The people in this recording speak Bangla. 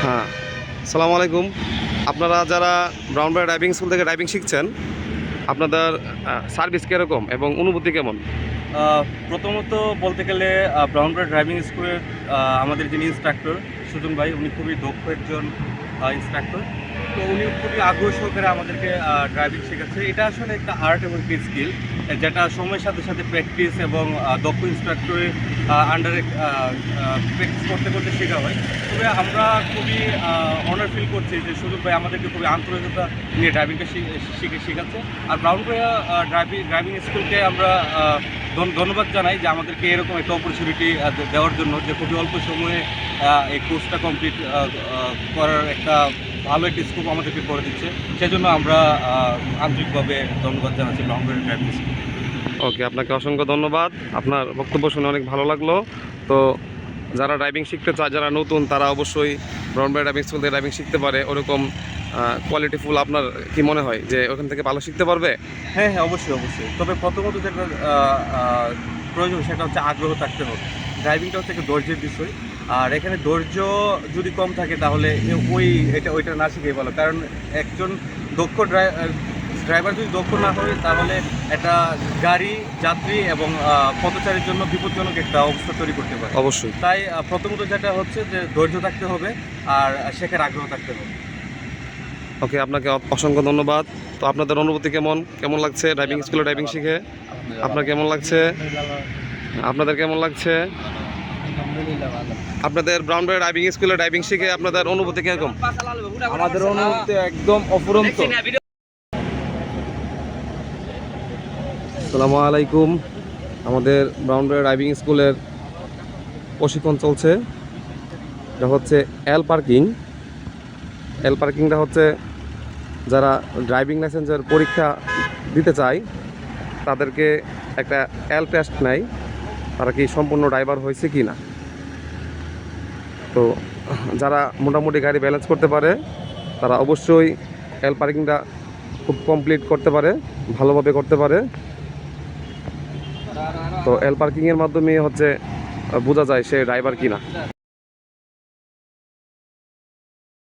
হ্যাঁ, আসসালামু আলাইকুম। আপনারা যারা ব্রাউনবাড়িয়া ড্রাইভিং স্কুল থেকে ড্রাইভিং শিখছেন, আপনাদের সার্ভিস কীরকম এবং অনুভূতি কেমন? প্রথমত বলতে গেলে ব্রাউনবাড়িয়া ড্রাইভিং স্কুলের আমাদের যিনি ইন্সট্রাক্টর সুজন ভাই, উনি খুবই দক্ষ একজন ইন্সট্রাক্টর। তো উনি খুবই আগ্রহ সহকারে আমাদেরকে ড্রাইভিং শেখাচ্ছে। এটা আসলে একটা আর্ট এবং একটি স্কিল, যেটা সময়ের সাথে সাথে প্র্যাকটিস এবং দক্ষ ইন্সট্রাক্টরের আন্ডারে প্র্যাকটিস করতে করতে শেখা হয়। তবে আমরা খুবই অনার ফিল করছি যে সুজন ভাই আমাদেরকে খুবই আন্তরিকতা নিয়ে ড্রাইভিংটা শেখাচ্ছে। আর ব্রাউনবাড়িয়া ড্রাইভিং স্কুলকে আমরা ধন্যবাদ জানাই যে আমাদেরকে এরকম একটা অপরচুনিটি দেওয়ার জন্য, যে খুবই অল্প সময়ে এই কোর্সটা কমপ্লিট করার একটা ভালো একটা স্কোপ আমাদেরকে করে দিচ্ছে। সেজন্য আমরা আন্তরিকভাবে ধন্যবাদ জানাচ্ছি ব্রাউনবাড়িয়া ড্রাইভিং স্কুল। ওকে, আপনাকে অসংখ্য ধন্যবাদ। আপনার বক্তব্য শুনে অনেক ভালো লাগলো। তো যারা ড্রাইভিং শিখতে চায়, যারা নতুন, তারা অবশ্যই ব্রাউনবাড়িয়া ড্রাইভিং স্কুল থেকে ড্রাইভিং শিখতে পারে। ওরকম কোয়ালিটিফুল আপনার কি মনে হয় যে ওখান থেকে ভালো শিখতে পারবে? হ্যাঁ হ্যাঁ, অবশ্যই অবশ্যই। তবে প্রথমত যেটা প্রয়োজন সেটা হচ্ছে আগ্রহ থাকতে হবে। ড্রাইভিংটা হচ্ছে একটা ধৈর্যের বিষয়। আর এখানে ধৈর্য যদি কম থাকে তাহলে ওইটা না শিখেই ভালো। কারণ একজন দক্ষ ড্রাইভার যদি দক্ষ না হয় তাহলে একটা গাড়ি, যাত্রী এবং পথচারীর জন্য বিপজ্জনক একটা অবস্থা তৈরি করতে পারে। অবশ্যই। তাই প্রথমত যেটা হচ্ছে যে ধৈর্য থাকতে হবে আর শেখার আগ্রহ থাকতে হবে। ওকে, আপনাকে অসংখ্য ধন্যবাদ। তো আপনাদের অনুভূতি কেমন লাগছে ড্রাইভিং স্কুলে ড্রাইভিং শিখে? আপনার কেমন লাগছে? আপনাদের কেমন লাগছে? আপনাদের ব্রাউনবাড়িয়া ড্রাইভিং স্কুলে ড্রাইভিং শিখে আপনাদের অনুভূতি কিরকম? আমাদের অনুভূতি একদম অফুরন্ত। আসসালামু আলাইকুম। আমাদের ব্রাউনবাড়িয়া ড্রাইভিং স্কুলের প্রশিক্ষণ চলছে। এটা হচ্ছে এল পার্কিংটা হচ্ছে যারা ড্রাইভিং লাইসেন্সের পরীক্ষা দিতে চায় তাদেরকে একটা এল টেস্ট নেয়, তারা কি সম্পূর্ণ ড্রাইভার হয়েছে কি না। তো যারা মোটামুটি গাড়ি ব্যালেন্স করতে পারে তারা অবশ্যই এল পার্কিংটা খুব কমপ্লিট করতে পারে, ভালোভাবে করতে পারে। তো এল পার্কিংয়ের মাধ্যমে হচ্ছে বোঝা যায় সে ড্রাইভার কিনা।